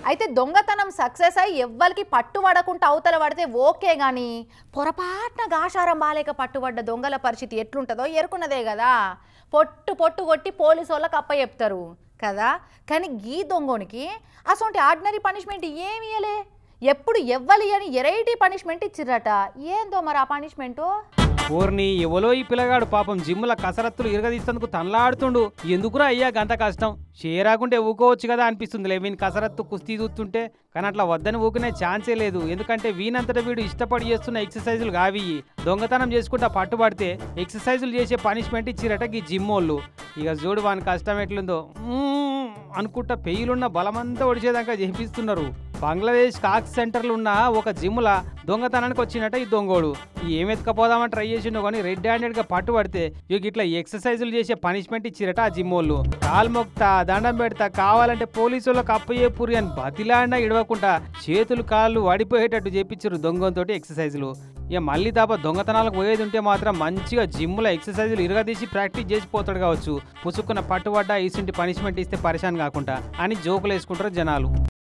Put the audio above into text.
అయితే దొంగతనం సక్సెస్ అయ్యి ఎవ్వరికి పట్టుబడకుండా అవతల పడితే ఓకే గాని పొరపాటున గాషారం బాలేక పట్టుబడ్డ దొంగల పరిస్థితి ఎట్లుంటుందో ఎరుకున్నదే కదా. పొట్టు పొట్టు కొట్టి పోలీసు వాళ్ళకి అప్పచెప్తారు కదా. కానీ గీ దొంగోనికి అసొంటి ఆర్డినరీ పనిష్మెంట్ ఏమి ఇయ్యలే. ఎప్పుడు ఎవ్వలి అని ఎరైటీ పనిష్మెంట్ ఇచ్చిర్రట. ఏందో మరి ఆ పనిష్మెంటు? ఓర్ని ఎవలో ఈ పిల్లగాడు పాపం జిమ్ల కసరత్తులు ఇరగదీసేందుకు తనలాడుతుండు. ఎందుకురా అయ్యా గంత కష్టం, చేయరాకుంటే ఊకోవచ్చు కదా అనిపిస్తుందిలే వీని కసరత్తు కుస్తీ చూస్తుంటే. కానీ అట్లా వద్దని ఊకునే ఛాన్సే లేదు. ఎందుకంటే వీనంతటా వీడు ఇష్టపడి చేస్తున్న ఎక్సర్సైజులు కావి. దొంగతనం చేసుకుంటా పట్టుబడితే ఎక్సర్సైజులు చేసే పనిష్మెంట్ ఇచ్చిరట ఈ జిమ్ వాళ్ళు. ఇక చూడు వాని కష్టం ఎట్లుందో. అనుకుంటా పెయిలున్న బలమంతా ఒడిచేదాకా చేపిస్తున్నారు. బంగ్లాదేశ్ కాక్స్ సెంటర్లు ఉన్న ఒక జిమ్లా దొంగతనానికి వచ్చినట్ట ఈ దొంగోడు. ఏమెత్తుకపోదామని ట్రై చేసిండో కానీ రెడ్ హ్యాండెడ్ గా పట్టుబడితే ఇక ఇట్లా ఎక్సర్సైజులు చేసే పనిష్మెంట్ ఇచ్చిరట ఆ జిమ్ వాళ్ళు. కాలు మొక్తా, దండం పెడతా, కావాలంటే పోలీసు వాళ్ళకి అప్పయ్యేపురి అని బతిలాడినా ఇడవకుండా చేతులు కాళ్ళు వడిపోయేటట్టు చేపించారు దొంగతోటి ఎక్సర్సైజులు. ఇక మళ్ళీ తప్ప దొంగతనాలకు పోయేది ఉంటే మాత్రం మంచిగా జిమ్లో ఎక్సర్సైజులు ఇరగదీసి ప్రాక్టీస్ చేసిపోతాడు కావచ్చు. పుసుక్కున్న పట్టుబడ్డ ఇసుంటి పనిష్మెంట్ ఇస్తే పరిశాన్ కాకుండా అని జోకులు వేసుకుంటారు జనాలు.